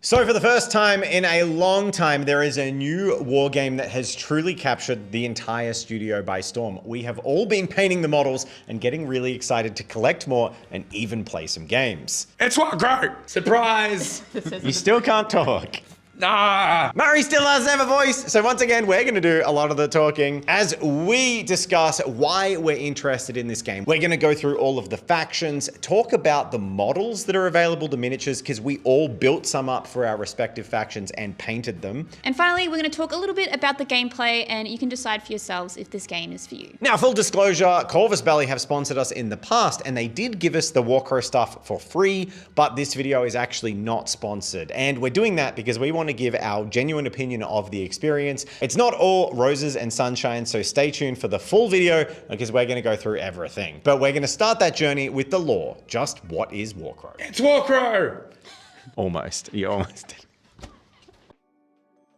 So for the first time in a long time, there is a new wargame that has truly captured the entire studio by storm. We have all been painting the models and getting really excited to collect more and even play some games. It's Warcrow! Surprise! You still can't talk. Ah! Murray still doesn't have a voice, so once again, we're gonna do a lot of the talking as we discuss why we're interested in this game. We're gonna go through all of the factions, talk about the models that are available, the miniatures, because we all built some up for our respective factions and painted them. And finally, we're gonna talk a little bit about the gameplay, and you can decide for yourselves if this game is for you. Now, full disclosure, Corvus Belly have sponsored us in the past, and they did give us the Warcrow stuff for free, but this video is actually not sponsored. And we're doing that because we want to give our genuine opinion of the experience. It's not all roses and sunshine, so stay tuned for the full video because we're going to go through everything. But we're going to start that journey with the lore. Just what is Warcrow? It's Warcrow! Almost. You almost did.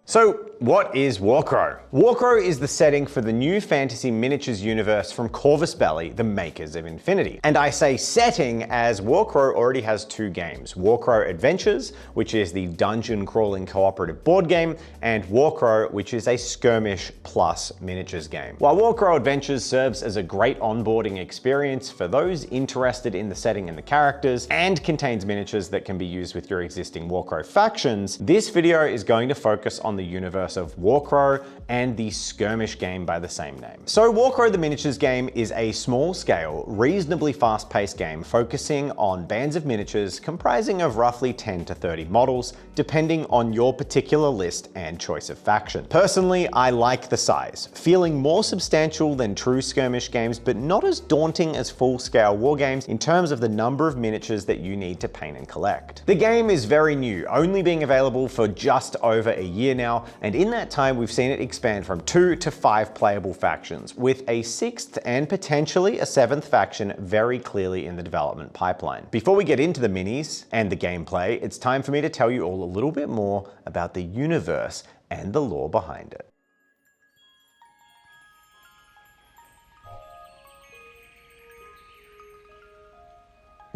So, what is Warcrow? Warcrow is the setting for the new fantasy miniatures universe from Corvus Belly, the makers of Infinity. And I say setting as Warcrow already has two games. Warcrow Adventures, which is the dungeon crawling cooperative board game, and Warcrow, which is a skirmish plus miniatures game. While Warcrow Adventures serves as a great onboarding experience for those interested in the setting and the characters, and contains miniatures that can be used with your existing Warcrow factions, this video is going to focus on the universe of Warcrow and the skirmish game by the same name. So Warcrow the miniatures game is a small scale, reasonably fast paced game focusing on bands of miniatures comprising of roughly 10 to 30 models, depending on your particular list and choice of faction. Personally, I like the size, feeling more substantial than true skirmish games, but not as daunting as full scale war games in terms of the number of miniatures that you need to paint and collect. The game is very new, only being available for just over a year now, and in that time we've seen it expand from 2 to 5 playable factions, with a 6th and potentially a 7th faction very clearly in the development pipeline. Before we get into the minis and the gameplay, it's time for me to tell you all a little bit more about the universe and the lore behind it.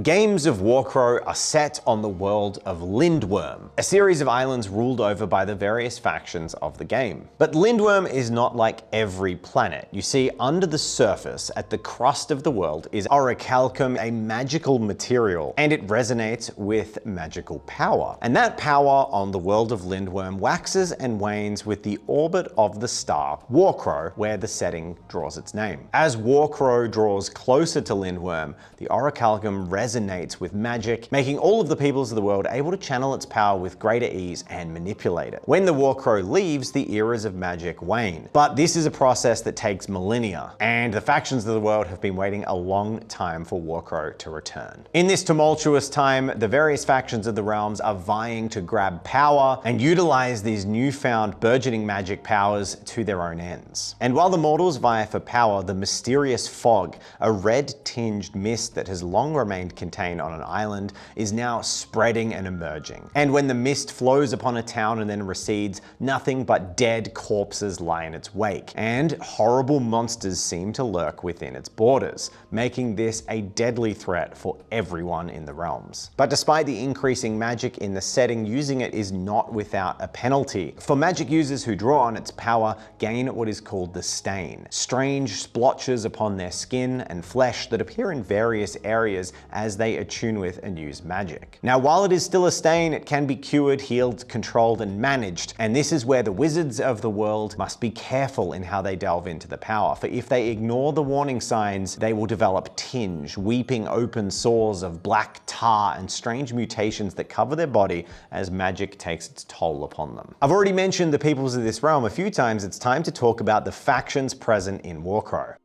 Games of Warcrow are set on the world of Lindworm, a series of islands ruled over by the various factions of the game. But Lindworm is not like every planet. You see, under the surface, at the crust of the world, is orichalcum, a magical material, and it resonates with magical power. And that power on the world of Lindworm waxes and wanes with the orbit of the star Warcrow, where the setting draws its name. As Warcrow draws closer to Lindworm, the orichalcum resonates with magic, making all of the peoples of the world able to channel its power with greater ease and manipulate it. When the Warcrow leaves, the eras of magic wane. But this is a process that takes millennia, and the factions of the world have been waiting a long time for Warcrow to return. In this tumultuous time, the various factions of the realms are vying to grab power and utilize these newfound burgeoning magic powers to their own ends. And while the mortals vie for power, the mysterious fog, a red-tinged mist that has long remained contained on an island, is now spreading and emerging. And when the mist flows upon a town and then recedes, nothing but dead corpses lie in its wake, and horrible monsters seem to lurk within its borders, making this a deadly threat for everyone in the realms. But despite the increasing magic in the setting, using it is not without a penalty. For magic users who draw on its power, gain what is called the Stain, strange splotches upon their skin and flesh that appear in various areas as they attune with and use magic. Now, while it is still a stain, it can be cured, healed, controlled, and managed, and this is where the wizards of the world must be careful in how they delve into the power, for if they ignore the warning signs, they will develop tinge, weeping open sores of black tar, and strange mutations that cover their body as magic takes its toll upon them. I've already mentioned the peoples of this realm a few times. It's time to talk about the factions present in Warcrow.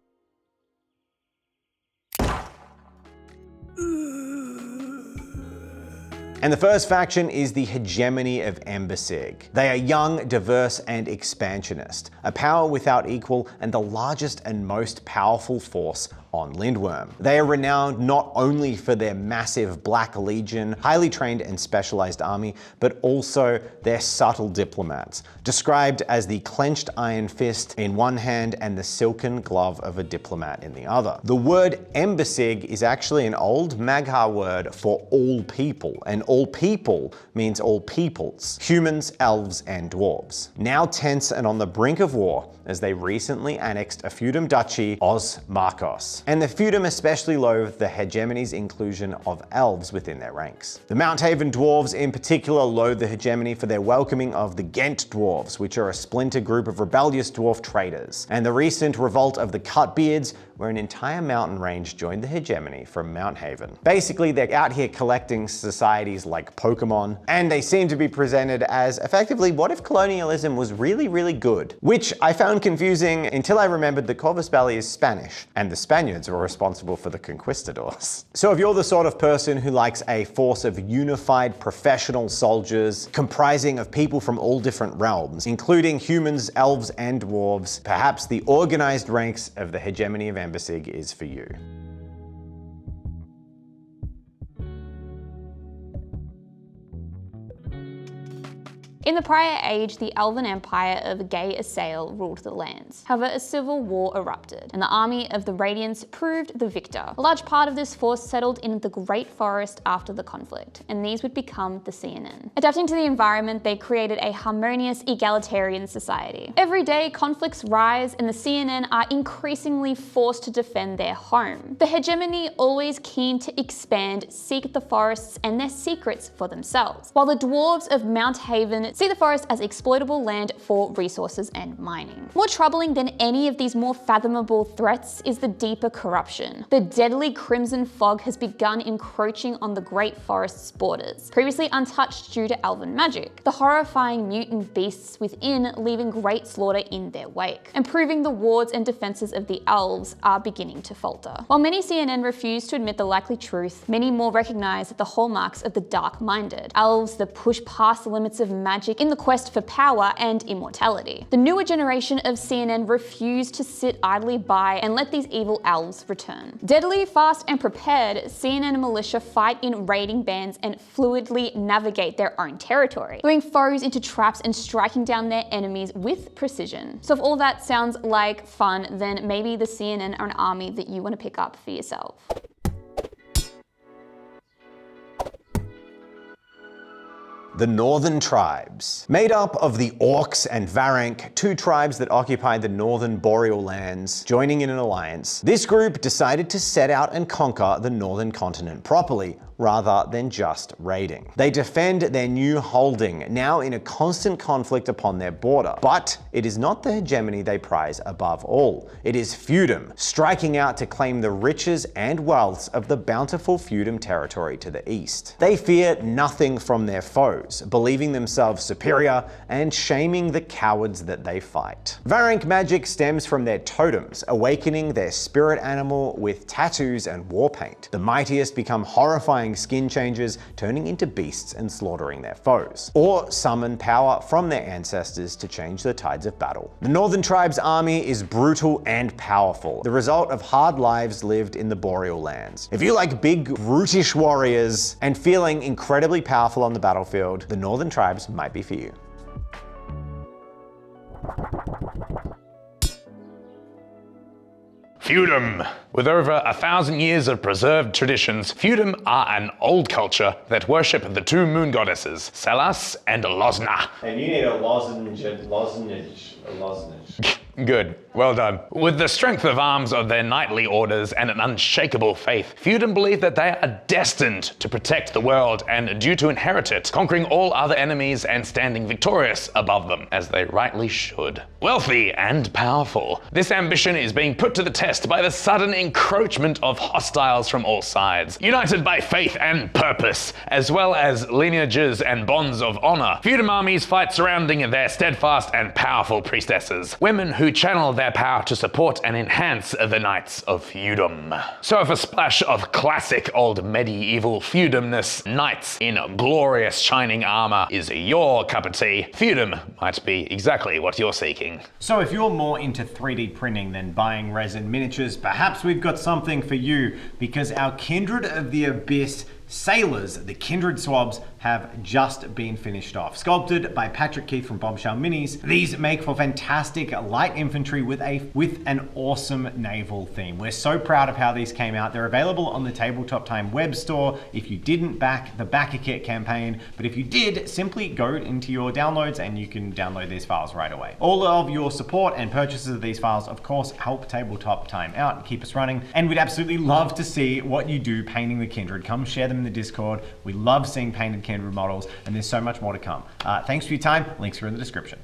And the first faction is the Hegemony of Embersig. They are young, diverse, and expansionist, a power without equal and the largest and most powerful force on Lindworm. They are renowned not only for their massive Black Legion, highly trained and specialized army, but also their subtle diplomats, described as the clenched iron fist in one hand and the silken glove of a diplomat in the other. The word Embersig is actually an old Magha word for all people, and all people means all peoples, humans, elves, and dwarves. Now tense and on the brink of war, as they recently annexed a Feudom duchy, Oz Marcos. And the Feudom especially loathed the Hegemony's inclusion of elves within their ranks. The Mount Haven dwarves in particular loathed the Hegemony for their welcoming of the Ghent dwarves, which are a splinter group of rebellious dwarf traders, and the recent revolt of the Cutbeards, where an entire mountain range joined the Hegemony from Mount Haven. Basically, they're out here collecting societies like Pokemon, and they seem to be presented as effectively, what if colonialism was really, really good? Which I found confusing until I remembered that Corvus Belli is Spanish, and the Spaniards were responsible for the conquistadors. So if you're the sort of person who likes a force of unified professional soldiers comprising of people from all different realms, including humans, elves, and dwarves, perhaps the organized ranks of the Hegemony of Embersig is for you. In the Prior Age, the Elven Empire of Gay Assail ruled the lands. However, a civil war erupted, and the army of the Radiants proved the victor. A large part of this force settled in the Great Forest after the conflict, and these would become the Sÿenann. Adapting to the environment, they created a harmonious, egalitarian society. Every day, conflicts rise, and the Sÿenann are increasingly forced to defend their home. The Hegemony, always keen to expand, seek the forests and their secrets for themselves, while the dwarves of Mount Haven see the forest as exploitable land for resources and mining. More troubling than any of these more fathomable threats is the deeper corruption. The deadly crimson fog has begun encroaching on the Great Forest's borders, previously untouched due to elven magic. The horrifying mutant beasts within leaving great slaughter in their wake, and proving the wards and defenses of the elves are beginning to falter. While many Sÿenann refuse to admit the likely truth, many more recognize the hallmarks of the dark-minded. Elves that push past the limits of magic in the quest for power and immortality. The newer generation of Sÿenann refuse to sit idly by and let these evil elves return. Deadly, fast, and prepared, Sÿenann militia fight in raiding bands and fluidly navigate their own territory, luring foes into traps and striking down their enemies with precision. So if all that sounds like fun, then maybe the Sÿenann are an army that you want to pick up for yourself. The Northern Tribes. Made up of the Orcs and Varank, two tribes that occupied the northern boreal lands, joining in an alliance, this group decided to set out and conquer the northern continent properly, rather than just raiding. They defend their new holding, now in a constant conflict upon their border. But it is not the hegemony they prize above all. It is Feudom, striking out to claim the riches and wealths of the bountiful Feudom territory to the east. They fear nothing from their foes, believing themselves superior and shaming the cowards that they fight. Varank magic stems from their totems, awakening their spirit animal with tattoos and war paint. The mightiest become horrifying skin changes, turning into beasts and slaughtering their foes, or summon power from their ancestors to change the tides of battle. The Northern Tribe's army is brutal and powerful, the result of hard lives lived in the boreal lands. If you like big, brutish warriors and feeling incredibly powerful on the battlefield, the Northern Tribes might be for you. Feudom. With over 1,000 years of preserved traditions, Feudom are an old culture that worship the two moon goddesses, Selas and Losna. And you need a lozenge. Good. Well done. With the strength of arms of their knightly orders and an unshakable faith, Feudom believe that they are destined to protect the world and due to inherit it, conquering all other enemies and standing victorious above them, as they rightly should. Wealthy and powerful, this ambition is being put to the test by the sudden encroachment of hostiles from all sides. United by faith and purpose, as well as lineages and bonds of honor, Feudom armies fight surrounding their steadfast and powerful priestesses, women who to channel their power to support and enhance the Knights of Feudom. So if a splash of classic old medieval Feudomness, knights in glorious shining armor is your cup of tea, Feudom might be exactly what you're seeking. So if you're more into 3D printing than buying resin miniatures, perhaps we've got something for you, because our Kindred of the Abyss sailors, the Kindred swabs, have just been finished off. Sculpted by Patrick Keith from Bombshell Minis, these make for fantastic light infantry with an awesome naval theme. We're so proud of how these came out. They're available on the Tabletop Time web store if you didn't back the Back-A-Kit campaign, but if you did, simply go into your downloads and you can download these files right away. All of your support and purchases of these files, of course, help Tabletop Time out and keep us running, and we'd absolutely love to see what you do painting the Kindred. Come share them in the Discord. We love seeing painted Kindred models, and there's so much more to come. Thanks for your time. Links are in the description.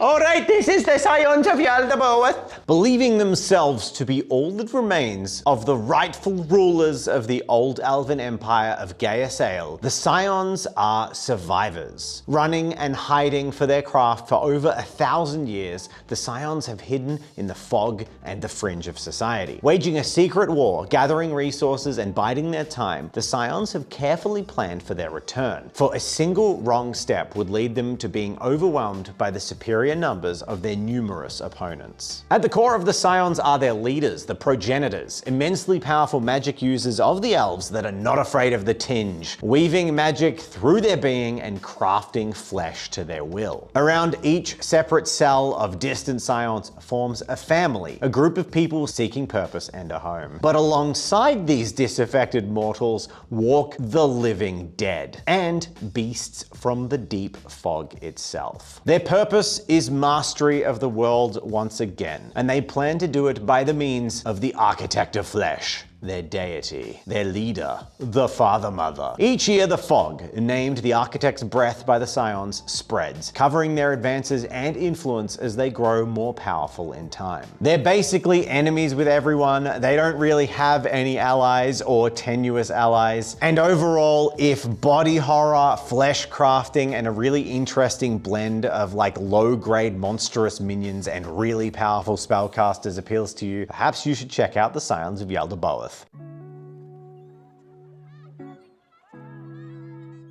Alright, this is the Scions of Yaldabaoth. Believing themselves to be all that remains of the rightful rulers of the old elven empire of Gaeasael, the Scions are survivors. Running and hiding for their craft for over 1,000 years, the Scions have hidden in the fog and the fringe of society. Waging a secret war, gathering resources and biding their time, the Scions have carefully planned for their return. For a single wrong step would lead them to being overwhelmed by the superior numbers of their numerous opponents. At the core of the Scions are their leaders, the progenitors, immensely powerful magic users of the elves that are not afraid of the tinge, weaving magic through their being and crafting flesh to their will. Around each separate cell of distant Scions forms a family, a group of people seeking purpose and a home. But alongside these disaffected mortals walk the living dead and beasts from the deep fog itself. Their purpose is mastery of the world once again, and they plan to do it by the means of the Architect of Flesh, their deity, their leader, the Father Mother. Each year the fog, named the Architect's Breath by the Scions, spreads, covering their advances and influence as they grow more powerful in time. They're basically enemies with everyone, they don't really have any allies or tenuous allies, and overall, if body horror, flesh crafting, and a really interesting blend of like low-grade monstrous minions and really powerful spellcasters appeals to you, perhaps you should check out the Scions of Yaldabaoth.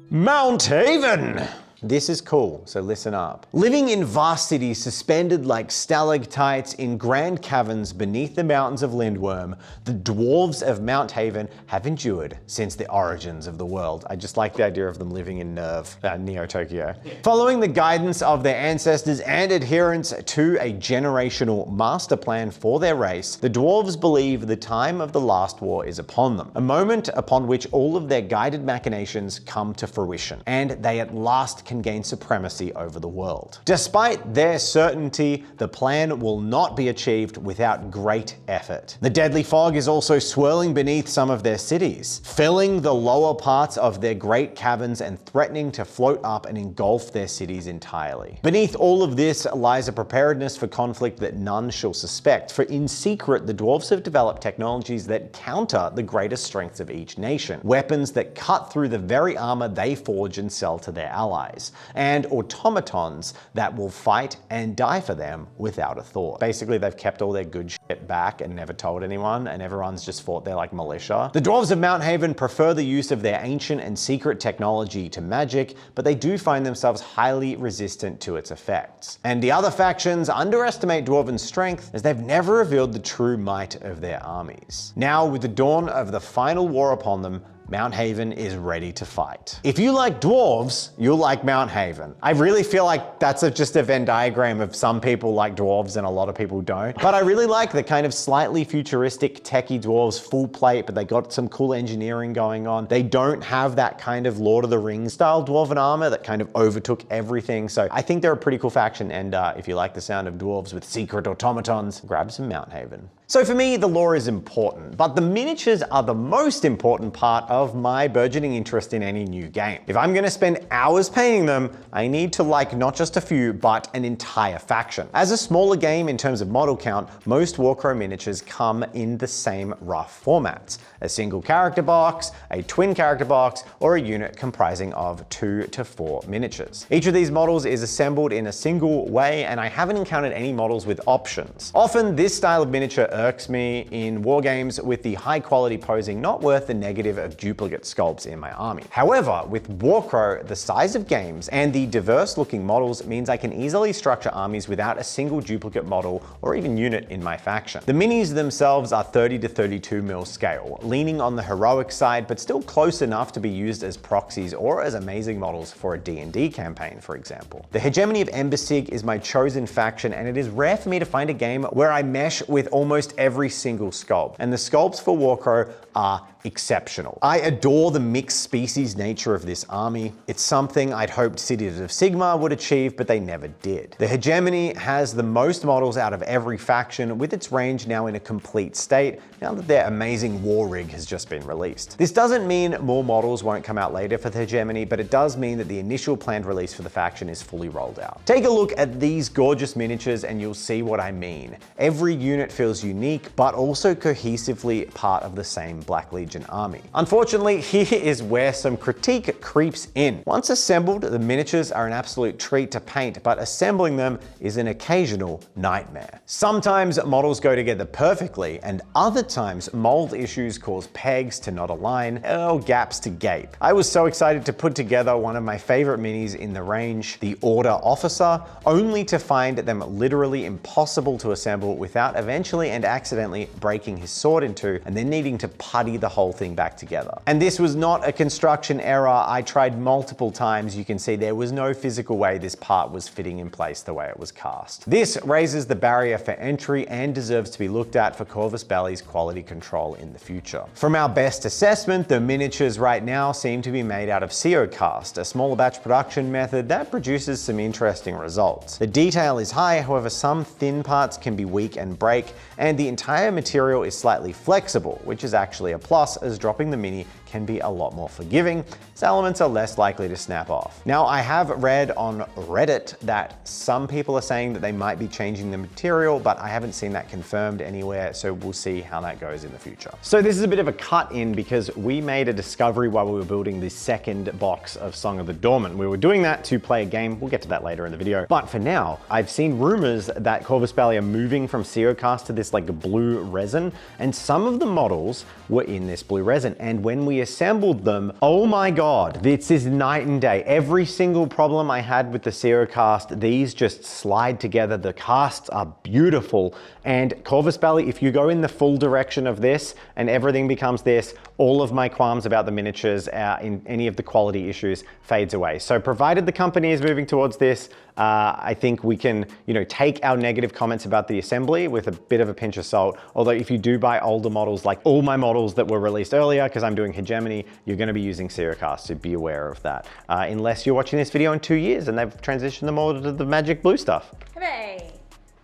Mount Haven! This is cool, so listen up. Living in vast cities suspended like stalactites in grand caverns beneath the mountains of Lindworm, the dwarves of Mount Haven have endured since the origins of the world. I just like the idea of them living in Neo-Tokyo. Following the guidance of their ancestors and adherence to a generational master plan for their race, the dwarves believe the time of the last war is upon them, a moment upon which all of their guided machinations come to fruition, and they at last can gain supremacy over the world. Despite their certainty, the plan will not be achieved without great effort. The deadly fog is also swirling beneath some of their cities, filling the lower parts of their great caverns and threatening to float up and engulf their cities entirely. Beneath all of this lies a preparedness for conflict that none shall suspect, for in secret the dwarves have developed technologies that counter the greatest strengths of each nation, weapons that cut through the very armor they forge and sell to their allies, and automatons that will fight and die for them without a thought. Basically, they've kept all their good shit back and never told anyone, and everyone's just fought there like militia. The dwarves of Mount Haven prefer the use of their ancient and secret technology to magic, but they do find themselves highly resistant to its effects. And the other factions underestimate dwarven strength as they've never revealed the true might of their armies. Now, with the dawn of the final war upon them, Mount Haven is ready to fight. If you like dwarves, you'll like Mount Haven. I really feel like that's just a Venn diagram of some people like dwarves and a lot of people don't. But I really like the kind of slightly futuristic techie dwarves, full plate, but they got some cool engineering going on. They don't have that kind of Lord of the Rings style dwarven armor that kind of overtook everything. So I think they're a pretty cool faction, and if you like the sound of dwarves with secret automatons, grab some Mount Haven. So for me, the lore is important, but the miniatures are the most important part of my burgeoning interest in any new game. If I'm gonna spend hours painting them, I need to like not just a few, but an entire faction. As a smaller game in terms of model count, most Warcrow miniatures come in the same rough formats: a single character box, a twin character box, or a unit comprising of 2 to 4 miniatures. Each of these models is assembled in a single way, and I haven't encountered any models with options. Often, this style of miniature irks me in wargames, with the high quality posing not worth the negative of duplicate sculpts in my army. However, with Warcrow, the size of games and the diverse looking models means I can easily structure armies without a single duplicate model or even unit in my faction. The minis themselves are 30 to 32 mil scale, leaning on the heroic side, but still close enough to be used as proxies or as amazing models for a D&D campaign, for example. The Hegemony of Embersig is my chosen faction, and it is rare for me to find a game where I mesh with almost every single sculpt, and the sculpts for Warcrow are exceptional. I adore the mixed species nature of this army. It's something I'd hoped Cities of Sigmar would achieve, but they never did. The Hegemony has the most models out of every faction, with its range now in a complete state, now that their amazing war rig has just been released. This doesn't mean more models won't come out later for the Hegemony, but it does mean that the initial planned release for the faction is fully rolled out. Take a look at these gorgeous miniatures and you'll see what I mean. Every unit feels unique, but also cohesively part of the same Black Legion army. Unfortunately, here is where some critique creeps in. Once assembled, the miniatures are an absolute treat to paint, but assembling them is an occasional nightmare. Sometimes models go together perfectly, and other times mold issues cause pegs to not align or gaps to gape. I was so excited to put together one of my favorite minis in the range, the Order Officer, only to find them literally impossible to assemble without eventually and accidentally breaking his sword in two and then needing to putty the whole thing back together. And this was not a construction error. I tried multiple times. You can see there was no physical way this part was fitting in place the way it was cast. This raises the barrier for entry and deserves to be looked at for Corvus Belli's quality control in the future. From our best assessment, the miniatures right now seem to be made out of Ceocast, a smaller batch production method that produces some interesting results. The detail is high, however some thin parts can be weak and break, and the entire material is slightly flexible, which is actually a plus, as dropping the mini can be a lot more forgiving, so elements are less likely to snap off. Now, I have read on Reddit that some people are saying that they might be changing the material, but I haven't seen that confirmed anywhere, so we'll see how that goes in the future. So this is a bit of a cut in because we made a discovery while we were building the second box of Song of the Dormant. We were doing that to play a game. We'll get to that later in the video. But for now, I've seen rumors that Corvus Belli are moving from Ceocast to this like blue resin, and some of the models were in this blue resin. And when we assembled them, oh my God, this is night and day. Every single problem I had with the Ceocast, these just slide together. The casts are beautiful. And Corvus Belli, if you go in the full direction of this and everything becomes this, all of my qualms about the miniatures, in any of the quality issues, fades away. So provided the company is moving towards this, I think we can, take our negative comments about the assembly with a bit of a pinch of salt. Although if you do buy older models, like all my models that were released earlier, because I'm doing Hegemony, you're going to be using Ceocast, so be aware of that. Unless you're watching this video in 2 years and they've transitioned them all to the magic blue stuff. Hooray!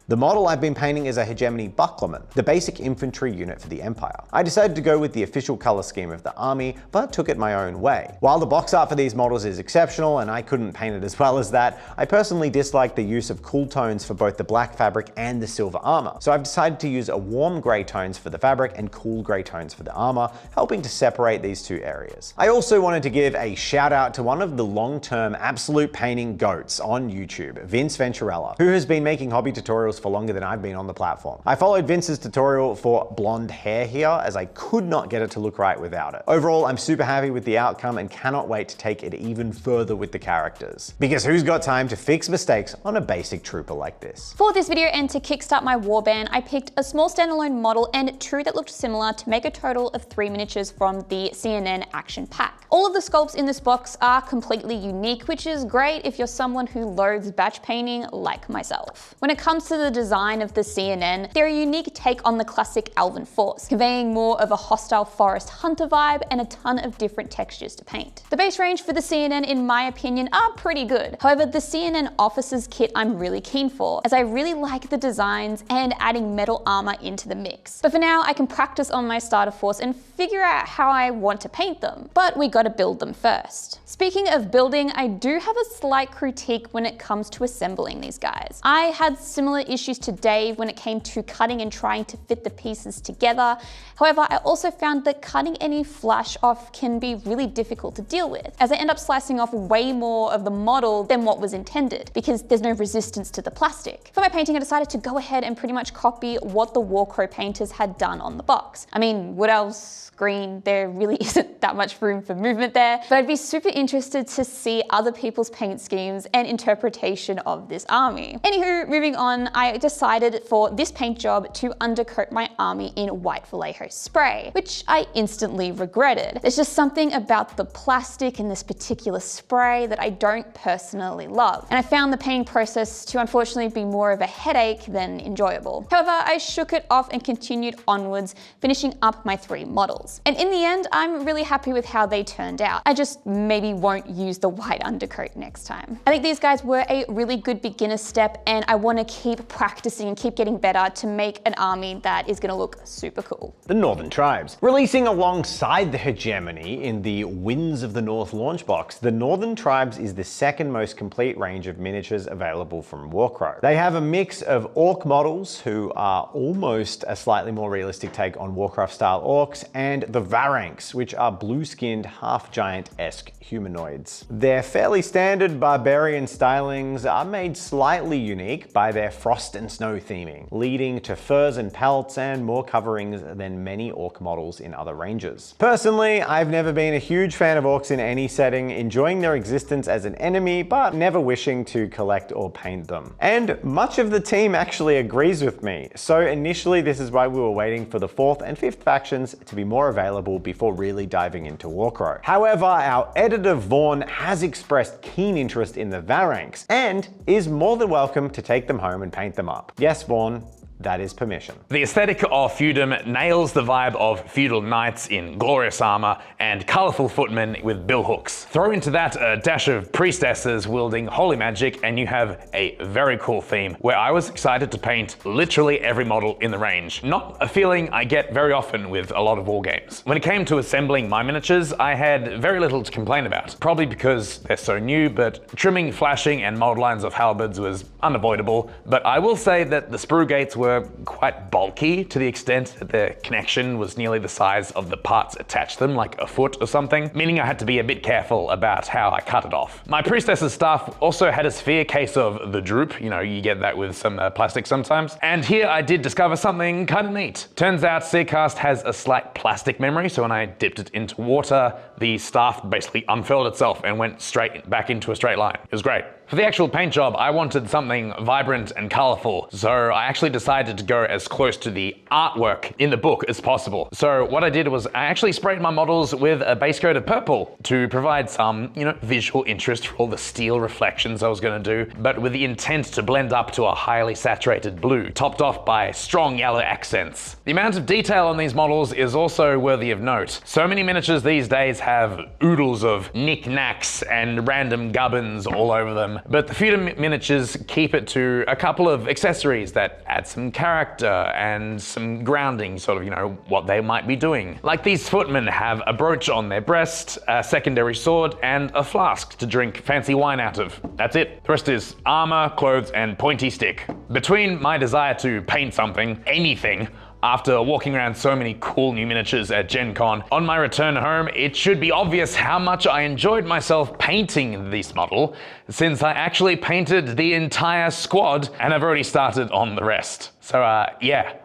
The model I've been painting is a Hegemony Bucklerman, the basic infantry unit for the Empire. I decided to go with the official color scheme of the army, but took it my own way. While the box art for these models is exceptional and I couldn't paint it as well as that, I personally dislike the use of cool tones for both the black fabric and the silver armor. So I've decided to use a warm gray tones for the fabric and cool gray tones for the armor, helping to separate these two areas. I also wanted to give a shout out to one of the long-term absolute painting goats on YouTube, Vince Venturella, who has been making hobby tutorials for longer than I've been on the platform. I followed Vince's tutorial for blonde hair here, as I could not get it to look right without it. Overall, I'm super happy with the outcome and cannot wait to take it even further with the characters. Because who's got time to fix mistakes on a basic trooper like this? For this video and to kickstart my warband, I picked a small standalone model and two that looked similar to make a total of 3 miniatures from the Sÿenann action pack. All of the sculpts in this box are completely unique, which is great if you're someone who loathes batch painting like myself. When it comes to the design of the Sÿenann, they're a unique take on the classic elven force, conveying more of a hostile forest hunter vibe and a ton of different textures to paint. The base range for the Sÿenann, in my opinion, are pretty good. However, the Sÿenann officer's kit I'm really keen for, as I really like the designs and adding metal armor into the mix. But for now, I can practice on my starter force and figure out how I want to paint them. But we gotta build them first. Speaking of building, I do have a slight critique when it comes to assembling these guys. I had similar issues to Dave when it came to cutting and trying to fit the pieces together. However, I also found that cutting any flash off can be really difficult to deal with, as I end up slicing off way more of the model than what was intended, because there's no resistance to the plastic. For my painting, I decided to go ahead and pretty much copy what the Warcrow painters had done on the box. I mean, what else? Green, there really isn't that much room for movement there, but I'd be super interested to see other people's paint schemes and interpretation of this army. Anywho, moving on, I decided for this paint job to undercoat my army in white Vallejo spray, which I instantly regretted. There's just something about the plastic in this particular spray that I don't personally love, and I found the painting process to unfortunately be more of a headache than enjoyable. However, I shook it off and continued onwards, finishing up my 3 models. And in the end, I'm really happy with how they turned out. I just maybe won't use the white undercoat next time. I think these guys were a really good beginner step, and I want to keep practicing and keep getting better to make an army that is going to look super cool. The Northern Tribes. Releasing alongside the Hegemony in the Winds of the North launch box, the Northern Tribes is the second most complete range of miniatures available from Warcrow. They have a mix of orc models, who are almost a slightly more realistic take on Warcraft-style orcs, and the Varanks, which are blue-skinned, half-giant-esque humanoids. Their fairly standard barbarian stylings are made slightly unique by their frost and snow theming, leading to furs and pelts and more coverings than many orc models in other ranges. Personally, I've never been a huge fan of orcs in any setting, enjoying their existence as an enemy, but never wishing to collect or paint them. And much of the team actually agrees with me, so initially this is why we were waiting for the 4th and 5th factions to be more available before really diving into Warcrow. However, our editor Vaughn has expressed keen interest in the Varanks and is more than welcome to take them home and paint them up. Yes, Vaughn, that is permission. The aesthetic of Feudom nails the vibe of feudal knights in glorious armor and colorful footmen with billhooks. Throw into that a dash of priestesses wielding holy magic and you have a very cool theme where I was excited to paint literally every model in the range. Not a feeling I get very often with a lot of war games. When it came to assembling my miniatures, I had very little to complain about. Probably because they're so new, but trimming, flashing, and mold lines of halberds was unavoidable. But I will say that the sprue gates were quite bulky to the extent that the connection was nearly the size of the parts attached to them, like a foot or something, meaning I had to be a bit careful about how I cut it off. My priestess's staff also had a severe case of the droop, you know, you get that with some plastic sometimes. And here I did discover something kind of neat. Turns out Seacast has a slight plastic memory, so when I dipped it into water, the staff basically unfurled itself and went straight back into a straight line. It was great. For the actual paint job, I wanted something vibrant and colorful, so I actually decided to go as close to the artwork in the book as possible. So what I did was I actually sprayed my models with a base coat of purple to provide some, visual interest for all the steel reflections I was going to do, but with the intent to blend up to a highly saturated blue, topped off by strong yellow accents. The amount of detail on these models is also worthy of note. So many miniatures these days have oodles of knickknacks and random gubbins all over them. But the Feudom miniatures keep it to a couple of accessories that add some character and some grounding, sort of, what they might be doing. Like these footmen have a brooch on their breast, a secondary sword, and a flask to drink fancy wine out of. That's it. The rest is armor, clothes, and pointy stick. Between my desire to paint something, anything, after walking around so many cool new miniatures at Gen Con, on my return home, it should be obvious how much I enjoyed myself painting this model, since I actually painted the entire squad and I've already started on the rest. So yeah,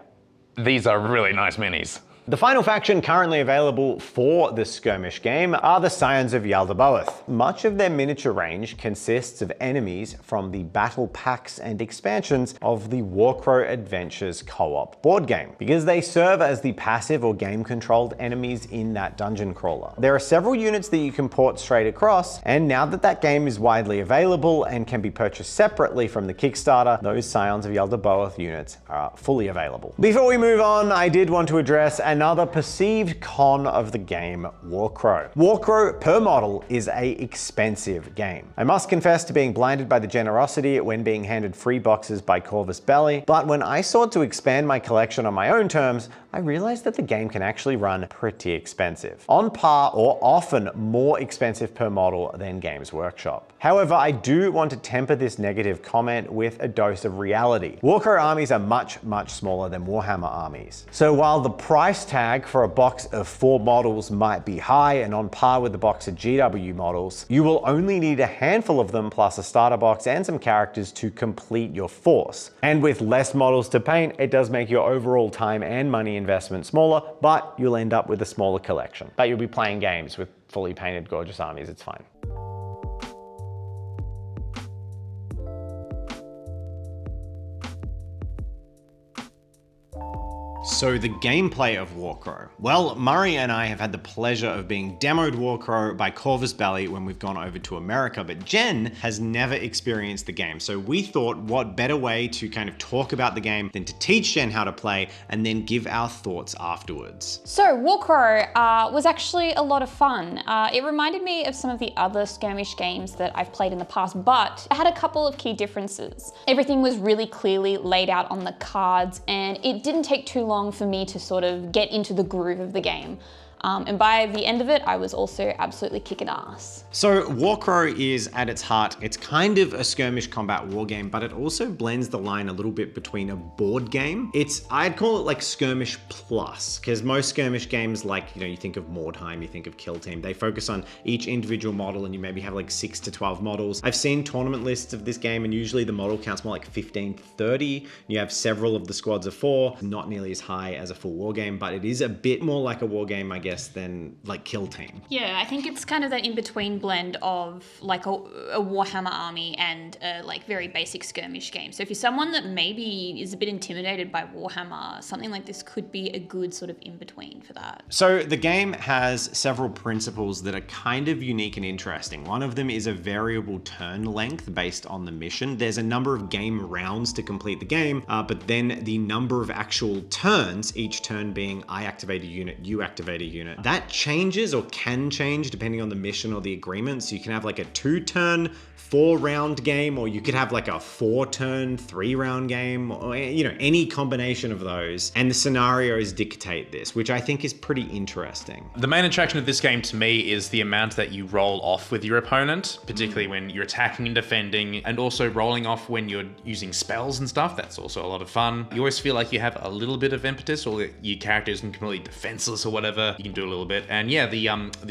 these are really nice minis. The final faction currently available for the skirmish game are the Scions of Yaldabaoth. Much of their miniature range consists of enemies from the battle packs and expansions of the Warcrow Adventures co-op board game, because they serve as the passive or game-controlled enemies in that dungeon crawler. There are several units that you can port straight across, and now that that game is widely available and can be purchased separately from the Kickstarter, those Scions of Yaldabaoth units are fully available. Before we move on, I did want to address another perceived con of the game, Warcrow. Warcrow per model is a expensive game. I must confess to being blinded by the generosity when being handed free boxes by Corvus Belli, but when I sought to expand my collection on my own terms, I realized that the game can actually run pretty expensive. On par or often more expensive per model than Games Workshop. However, I do want to temper this negative comment with a dose of reality. Warcrow armies are much smaller than Warhammer armies. So while the price tag for a box of 4 models might be high and on par with the box of GW models, you will only need a handful of them plus a starter box and some characters to complete your force. And with less models to paint, it does make your overall time and money investment smaller, but you'll end up with a smaller collection. But you'll be playing games with fully painted gorgeous armies, it's fine. So the gameplay of Warcrow. Well, Murray and I have had the pleasure of being demoed Warcrow by Corvus Belli when we've gone over to America, but Jen has never experienced the game. So we thought, what better way to kind of talk about the game than to teach Jen how to play and then give our thoughts afterwards. So Warcrow was actually a lot of fun. It reminded me of some of the other skirmish games that I've played in the past, but it had a couple of key differences. Everything was really clearly laid out on the cards, and it didn't take too long for me to sort of get into the groove of the game. And by the end of it, I was also absolutely kicking ass. So Warcrow is at its heart, it's kind of a skirmish combat war game, but it also blends the line a little bit between a board game. I'd call it like skirmish plus, because most skirmish games, like, you think of Mordheim, you think of Kill Team, they focus on each individual model and you maybe have like 6 to 12 models. I've seen tournament lists of this game and usually the model count's more like 15 to 30. You have several of the squads of 4, not nearly as high as a full war game, but it is a bit more like a war game, I guess, than like Kill Team. Yeah, I think it's kind of that in-between blend of like a Warhammer army and a like very basic skirmish game. So if you're someone that maybe is a bit intimidated by Warhammer, something like this could be a good sort of in-between for that. So the game has several principles that are kind of unique and interesting. One of them is a variable turn length based on the mission. There's a number of game rounds to complete the game, but then the number of actual turns, each turn being I activate a unit, you activate a unit, that changes or can change depending on the mission or the agreement. So you can have like a 2-turn, 4-round game, or you could have like a 4-turn, 3-round game, or any combination of those. And the scenarios dictate this, which I think is pretty interesting. The main attraction of this game to me is the amount that you roll off with your opponent, particularly when you're attacking and defending, and also rolling off when you're using spells and stuff. That's also a lot of fun. You always feel like you have a little bit of impetus, or your character isn't completely defenseless or whatever. You can do a little bit. And yeah, the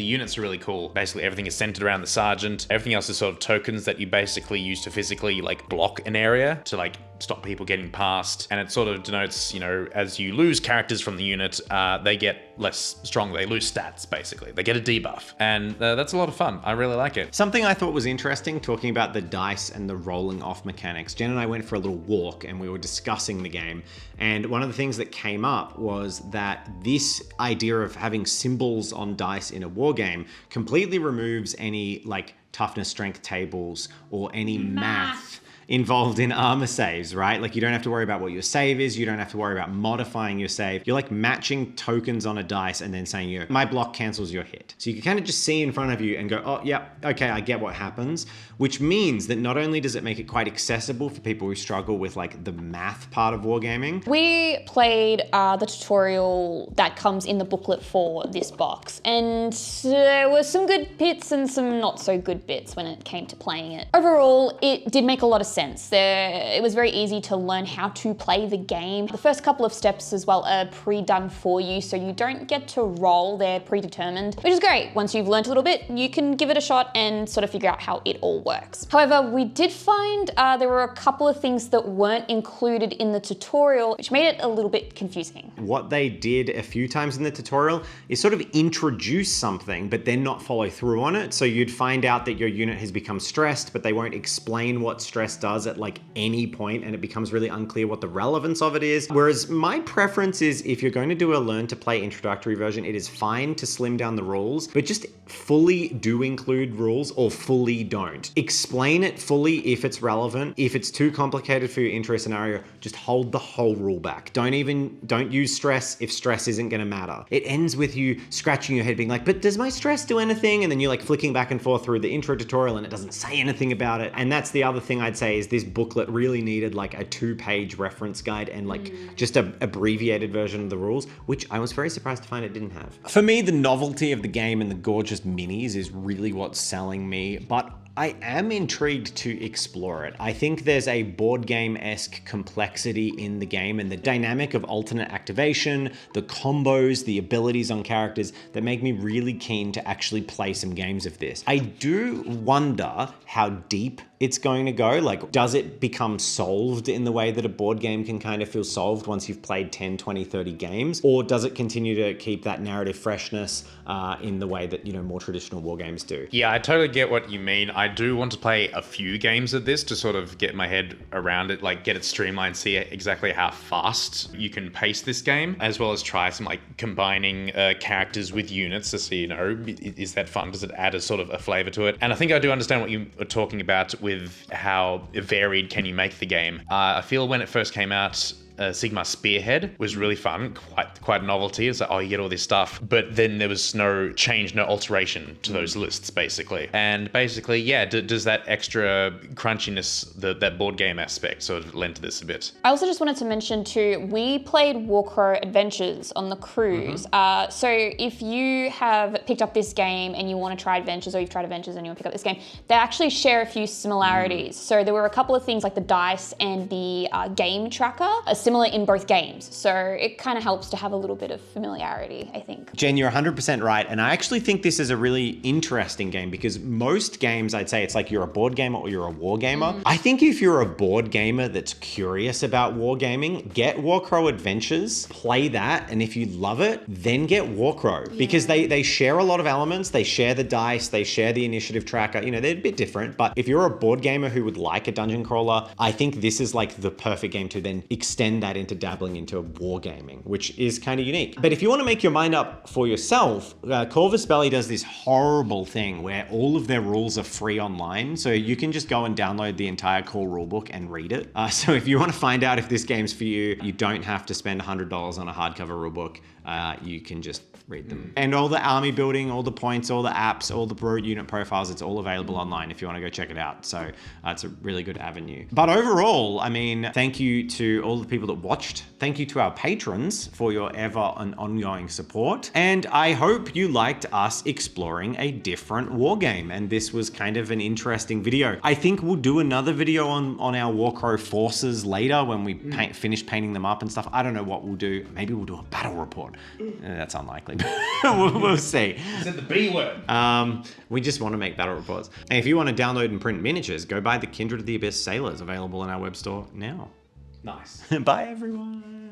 units are really cool. Basically everything is centered around the sergeant. Everything else is sort of tokens that you basically use to physically like block an area to like stop people getting past. And it sort of denotes, as you lose characters from the unit, they get less strong. They lose stats, basically. They get a debuff. And that's a lot of fun. I really like it. Something I thought was interesting, talking about the dice and the rolling off mechanics. Jen and I went for a little walk and we were discussing the game. And one of the things that came up was that this idea of having symbols on dice in a war game completely removes any like toughness strength tables or any math involved in armor saves, right? Like you don't have to worry about what your save is. You don't have to worry about modifying your save. You're like matching tokens on a dice and then saying, my block cancels your hit. So you can kind of just see in front of you and go, oh, yeah, okay, I get what happens, which means that not only does it make it quite accessible for people who struggle with like the math part of wargaming. We played the tutorial that comes in the booklet for this box, and there were some good bits and some not so good bits when it came to playing it. Overall, it did make a lot of sense. sense. It was very easy to learn how to play the game. The first couple of steps as well are pre-done for you, so you don't get to roll, they're predetermined, which is great. Once you've learned a little bit, you can give it a shot and sort of figure out how it all works. However, we did find there were a couple of things that weren't included in the tutorial, which made it a little bit confusing. What they did a few times in the tutorial is sort of introduce something, but then not follow through on it. So you'd find out that your unit has become stressed, but they won't explain what stress does at like any point, and it becomes really unclear what the relevance of it is. Whereas my preference is, if you're going to do a learn to play introductory version, it is fine to slim down the rules, but just fully do include rules or fully don't. Explain it fully if it's relevant. If it's too complicated for your intro scenario, just hold the whole rule back. Don't use stress if stress isn't gonna matter. It ends with you scratching your head being like, but does my stress do anything? And then you're like flicking back and forth through the intro tutorial and it doesn't say anything about it. And that's the other thing I'd say, is this booklet really needed like a 2-page reference guide and like just a abbreviated version of the rules, which I was very surprised to find it didn't have. For me, the novelty of the game and the gorgeous minis is really what's selling me, but I am intrigued to explore it. I think there's a board game-esque complexity in the game and the dynamic of alternate activation, the combos, the abilities on characters that make me really keen to actually play some games of this. I do wonder how deep it's going to go. Like, does it become solved in the way that a board game can kind of feel solved once you've played 10, 20, 30 games? Or does it continue to keep that narrative freshness in the way that, you know, more traditional war games do? Yeah, I totally get what you mean. I do want to play a few games of this to sort of get my head around it, like get it streamlined, see exactly how fast you can pace this game, as well as try some like combining characters with units to see, you know, is that fun? Does it add a sort of a flavor to it? And I think I do understand what you are talking about with how varied can you make the game. I feel when it first came out, Sigmar Spearhead was really fun, quite a novelty. It's like, oh, you get all this stuff, but then there was no change, no alteration to those lists, basically. And basically, yeah, does that extra crunchiness, that board game aspect, sort of lend to this a bit? I also just wanted to mention too, we played Warcrow Adventures on the cruise. So if you have picked up this game and you want to try Adventures, or you've tried Adventures and you want to pick up this game, they actually share a few similarities. So there were a couple of things like the dice and the game tracker are similar in both games. So it kind of helps to have a little bit of familiarity, I think. Jen, you're 100% right. And I actually think this is a really interesting game, because most games, I'd say it's like you're a board gamer or you're a war gamer. I think if you're a board gamer that's curious about wargaming, get Warcrow Adventures, play that. And if you love it, then get Warcrow, because they share a lot of elements. They share the dice, they share the initiative tracker. You know, they're a bit different, but if you're a board gamer who would like a dungeon crawler, I think this is like the perfect game to then extend that into dabbling into wargaming, which is kind of unique. But if you want to make your mind up for yourself, Corvus Belli does this horrible thing where all of their rules are free online. So you can just go and download the entire core rulebook and read it. So if you want to find out if this game's for you, you don't have to spend $100 on a hardcover rulebook. You can just read them. And all the army building, all the points, all the apps, all the unit profiles, it's all available online if you want to go check it out. So it's a really good avenue. But overall, I mean, thank you to all the people that watched. Thank you to our patrons for your ever and ongoing support. And I hope you liked us exploring a different war game. And this was kind of an interesting video. I think we'll do another video on our Warcrow forces later when we finish painting them up and stuff. I don't know what we'll do. Maybe we'll do a battle report. That's unlikely. We'll see. Is it the B word? We just want to make battle reports. And if you want to download and print miniatures, go buy the Kindred of the Abyss Sailors, available in our web store now. Nice. Bye, everyone.